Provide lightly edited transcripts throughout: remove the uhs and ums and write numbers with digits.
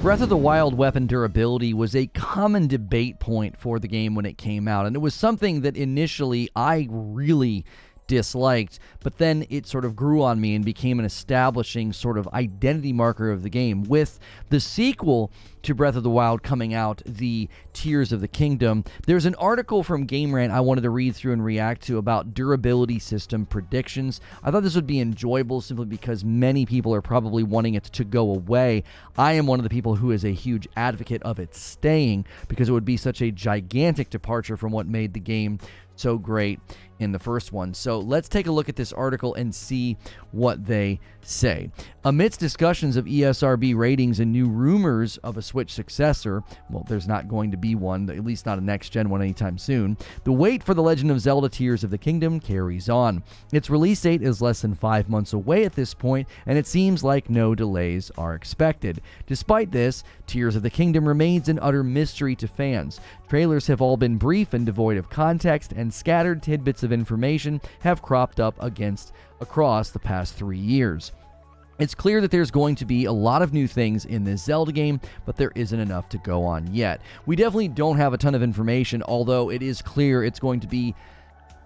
Breath of the Wild weapon durability was a common debate point for the game when it came out, and it was something that initially I really disliked, but then it sort of grew on me and became an establishing sort of identity marker of the game. With the sequel to Breath of the Wild coming out, the Tears of the Kingdom, there's an article from Game Rant I wanted to read through and react to about durability system predictions. I thought this would be enjoyable simply because many people are probably wanting it to go away. I am one of the people who is a huge advocate of it staying because it would be such a gigantic departure from what made the game so great in the first one. So let's take a look at this article and see what they say. Amidst discussions of ESRB ratings and new rumors of a Switch successor, well, there's not going to be one, at least not a next-gen one anytime soon, the wait for The Legend of Zelda Tears of the Kingdom carries on. Its release date is less than 5 months away at this point, and it seems like no delays are expected. Despite this, Tears of the Kingdom remains an utter mystery to fans. Trailers have all been brief and devoid of context, and scattered tidbits of information have cropped up across the past 3 years. It's clear that there's going to be a lot of new things in this Zelda game, but there isn't enough to go on yet. We definitely don't have a ton of information, although it is clear it's going to be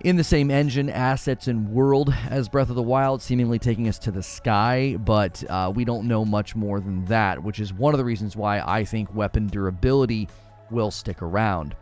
in the same engine, assets, and world as Breath of the Wild, seemingly taking us to the sky, but we don't know much more than that, which is one of the reasons why I think weapon durability will stick around.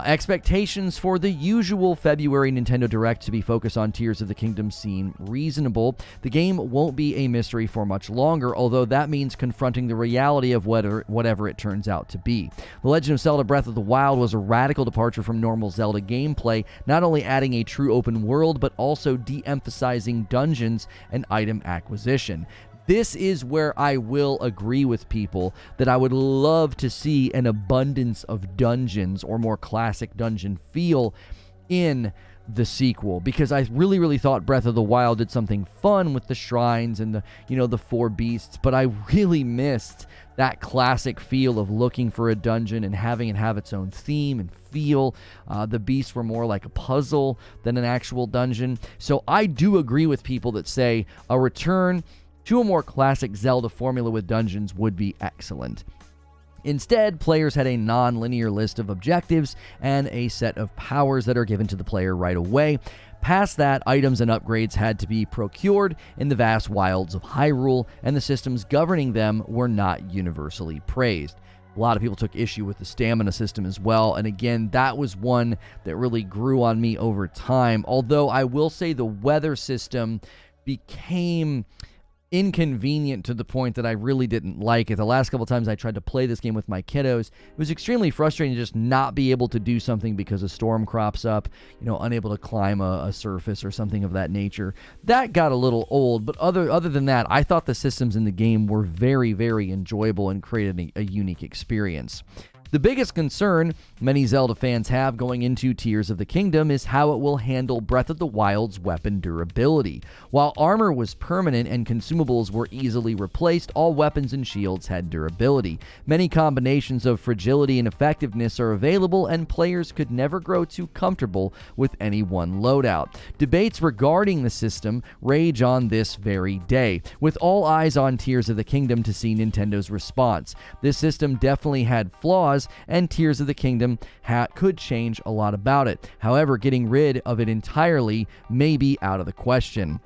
Expectations for the usual February Nintendo Direct to be focused on Tears of the Kingdom seem reasonable. The game won't be a mystery for much longer, although that means confronting the reality of whatever it turns out to be. The Legend of Zelda Breath of the Wild was a radical departure from normal Zelda gameplay, not only adding a true open world, but also de-emphasizing dungeons and item acquisition. This is where I will agree with people that I would love to see an abundance of dungeons or more classic dungeon feel in the sequel, because I really thought Breath of the Wild did something fun with the shrines and the 4 beasts, but I really missed that classic feel of looking for a dungeon and having it have its own theme and feel. The beasts were more like a puzzle than an actual dungeon. So I do agree with people that say a return to a more classic Zelda formula with dungeons would be excellent. Instead, players had a non-linear list of objectives and a set of powers that are given to the player right away. Past that, items and upgrades had to be procured in the vast wilds of Hyrule, and the systems governing them were not universally praised. A lot of people took issue with the stamina system as well, and again, that was one that really grew on me over time, although I will say the weather system became inconvenient to the point that I really didn't like it. The last couple times I tried to play this game with my kiddos, it was extremely frustrating to just not be able to do something because a storm crops up, unable to climb a surface or something of that nature. That got a little old, but other than that, I thought the systems in the game were very, very enjoyable and created a unique experience. The biggest concern many Zelda fans have going into Tears of the Kingdom is how it will handle Breath of the Wild's weapon durability. While armor was permanent and consumables were easily replaced, all weapons and shields had durability. Many combinations of fragility and effectiveness are available, and players could never grow too comfortable with any one loadout. Debates regarding the system rage on this very day, with all eyes on Tears of the Kingdom to see Nintendo's response. This system definitely had flaws, and Tears of the Kingdom could change a lot about it. However, getting rid of it entirely may be out of the question.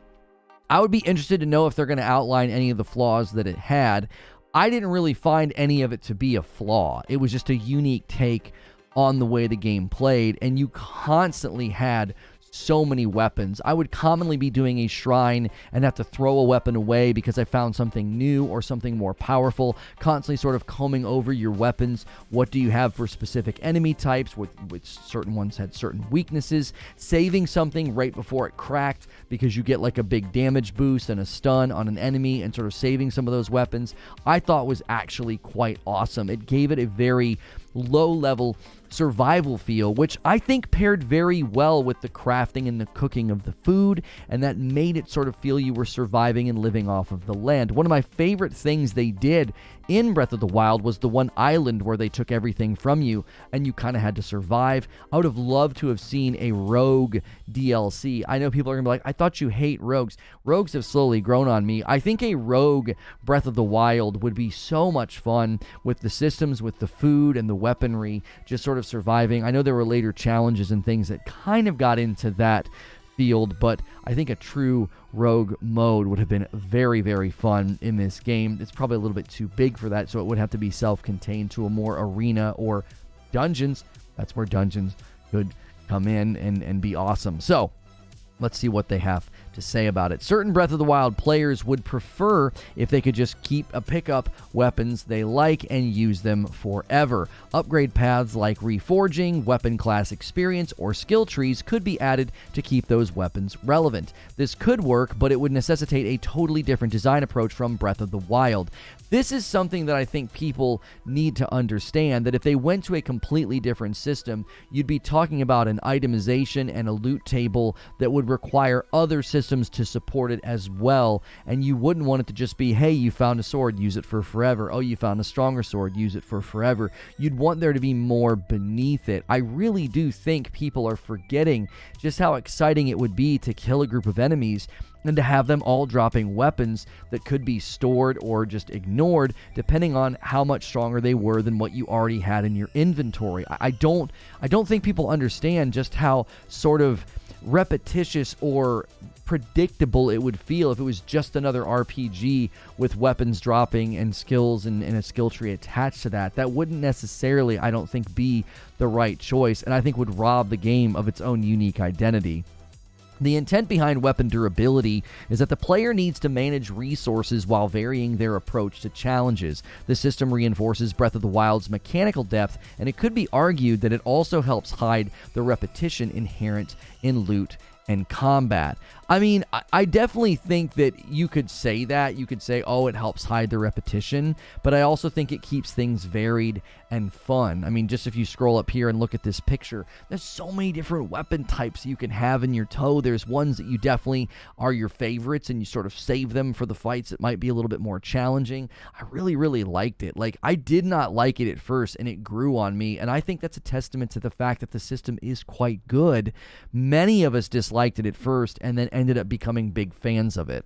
I would be interested to know if they're going to outline any of the flaws that it had. I didn't really find any of it to be a flaw. It was just a unique take on the way the game played, and you constantly had so many weapons. I would commonly be doing a shrine and have to throw a weapon away because I found something new or something more powerful, constantly sort of combing over your weapons. What do you have for specific enemy types, which certain ones had certain weaknesses, saving something right before it cracked because you get like a big damage boost and a stun on an enemy, and sort of saving some of those weapons, I thought was actually quite awesome. It gave it a very low-level survival feel, which I think paired very well with the crafting and the cooking of the food, and that made it sort of feel you were surviving and living off of the land. One of my favorite things they did in Breath of the Wild was the one island where they took everything from you and you kind of had to survive. I would have loved to have seen a rogue DLC. I know people are going to be like, I thought you hate rogues. Rogues have slowly grown on me. I think a rogue Breath of the Wild would be so much fun with the systems, with the food and the weaponry, just sort of surviving. I know there were later challenges and things that kind of got into that field, but I think a true rogue mode would have been very, very fun in this game. It's probably a little bit too big for that, so it would have to be self-contained to a more arena or dungeons. That's where dungeons could come in and be awesome. So let's see what they have to say about it. Certain Breath of the Wild players would prefer if they could just pick up weapons they like and use them forever. Upgrade paths like reforging, weapon class experience, or skill trees could be added to keep those weapons relevant. This could work, but it would necessitate a totally different design approach from Breath of the Wild. This is something that I think people need to understand, that if they went to a completely different system, you'd be talking about an itemization and a loot table that would require other systems to support it as well, and you wouldn't want it to just be, hey, you found a sword, use it for forever. Oh, you found a stronger sword, use it for forever. You'd want there to be more beneath it. I really do think people are forgetting just how exciting it would be to kill a group of enemies and to have them all dropping weapons that could be stored or just ignored depending on how much stronger they were than what you already had in your inventory. I don't think people understand just how sort of repetitious or predictable it would feel if it was just another RPG with weapons dropping and skills and a skill tree attached to that. That wouldn't necessarily, I don't think, be the right choice, and I think would rob the game of its own unique identity. The intent behind weapon durability is that the player needs to manage resources while varying their approach to challenges. The system reinforces Breath of the Wild's mechanical depth, and it could be argued that it also helps hide the repetition inherent in loot and combat. I mean, I definitely think that you could say that. You could say, oh, it helps hide the repetition, but I also think it keeps things varied and fun. I mean, just if you scroll up here and look at this picture, there's so many different weapon types you can have in your tow. There's ones that you definitely are your favorites and you sort of save them for the fights that might be a little bit more challenging. I really, really liked it. Like, I did not like it at first, and it grew on me, and I think that's a testament to the fact that the system is quite good. Many of us disliked it at first and then ended up becoming big fans of it.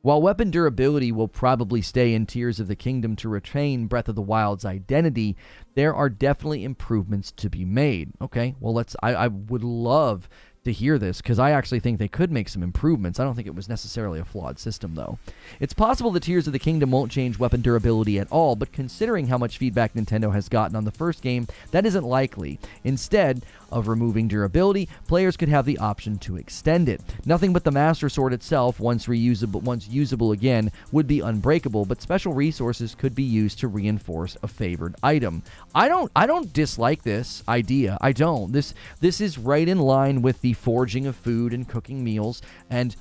While weapon durability will probably stay in Tears of the Kingdom to retain Breath of the Wild's identity, there are definitely improvements to be made. Okay, well, I would love to hear this, because I actually think they could make some improvements. I don't think it was necessarily a flawed system, though. It's possible that Tears of the Kingdom won't change weapon durability at all, but considering how much feedback Nintendo has gotten on the first game, that isn't likely. Instead of removing durability, players could have the option to extend it. Nothing but the Master Sword itself, once usable again, would be unbreakable, but special resources could be used to reinforce a favored item. I don't dislike this idea. I don't. This is right in line with the forging of food and cooking meals, and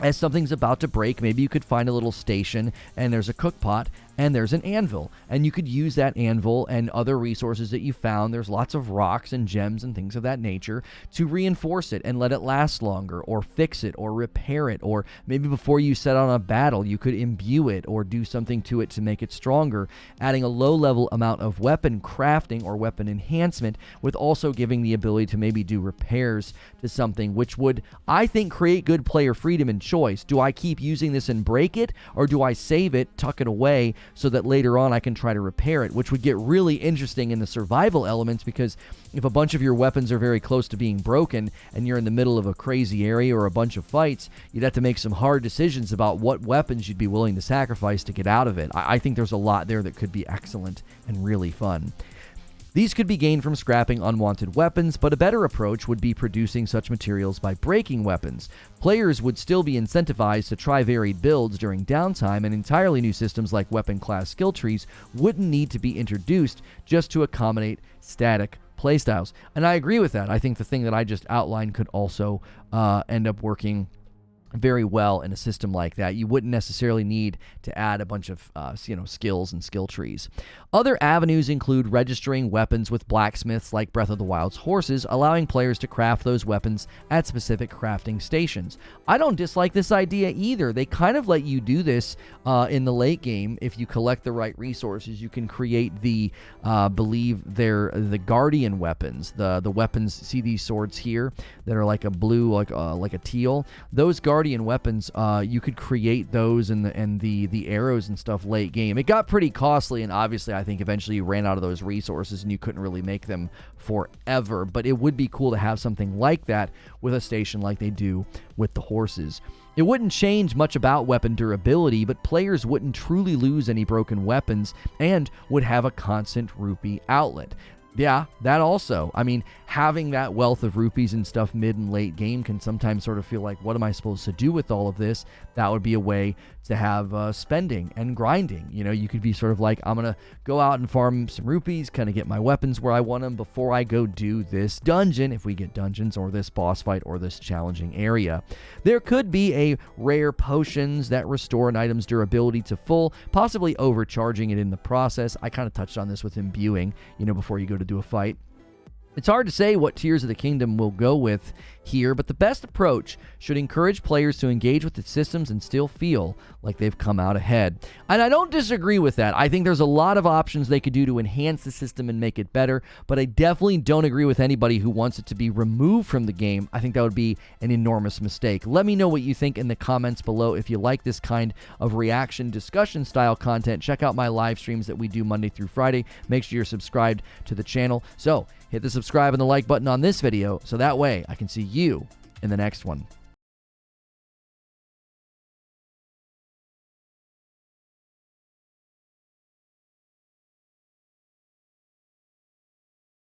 as something's about to break, maybe you could find a little station and there's a cook pot and there's an anvil, and you could use that anvil and other resources that you found. There's lots of rocks and gems and things of that nature to reinforce it and let it last longer, or fix it, or repair it, or maybe before you set on a battle, you could imbue it or do something to it to make it stronger, adding a low-level amount of weapon crafting or weapon enhancement, with also giving the ability to maybe do repairs to something, which would, I think, create good player freedom and choice. Do I keep using this and break it, or do I save it, tuck it away, so that later on I can try to repair it, which would get really interesting in the survival elements, because if a bunch of your weapons are very close to being broken and you're in the middle of a crazy area or a bunch of fights, you'd have to make some hard decisions about what weapons you'd be willing to sacrifice to get out of it. I think there's a lot there that could be excellent and really fun. These could be gained from scrapping unwanted weapons, but a better approach would be producing such materials by breaking weapons. Players would still be incentivized to try varied builds during downtime, and entirely new systems like weapon class skill trees wouldn't need to be introduced just to accommodate static playstyles. And I agree with that. I think the thing that I just outlined could also end up working very well in a system like that. You wouldn't necessarily need to add a bunch of skills and skill trees. Other avenues include registering weapons with blacksmiths like Breath of the Wild's horses, allowing players to craft those weapons at specific crafting stations. I don't dislike this idea either. They kind of let you do this in the late game. If you collect the right resources, you can create the believe they're the guardian weapons. The weapons, see these swords here that are like a blue, like a teal. Those guardian weapons, you could create those and the arrows and stuff late game. It got pretty costly, and obviously I think eventually you ran out of those resources and you couldn't really make them forever, but it would be cool to have something like that with a station like they do with the horses. It wouldn't change much about weapon durability, but players wouldn't truly lose any broken weapons and would have a constant rupee outlet. Yeah, that also. I mean, having that wealth of rupees and stuff mid and late game can sometimes sort of feel like, what am I supposed to do with all of this? That would be a way to have spending and grinding. You know, you could be sort of like, I'm going to go out and farm some rupees, kind of get my weapons where I want them before I go do this dungeon, if we get dungeons, or this boss fight, or this challenging area. There could be a rare potions that restore an item's durability to full, possibly overcharging it in the process. I kind of touched on this with imbuing, before you go to do a fight. It's hard to say what Tears of the Kingdom will go with here, but the best approach should encourage players to engage with its systems and still feel like they've come out ahead. And I don't disagree with that. I think there's a lot of options they could do to enhance the system and make it better, but I definitely don't agree with anybody who wants it to be removed from the game. I think that would be an enormous mistake. Let me know what you think in the comments below. If you like this kind of reaction discussion style content, check out my live streams that we do Monday through Friday. Make sure you're subscribed to the channel. So hit the subscribe and the like button on this video so that way I can see you in the next one.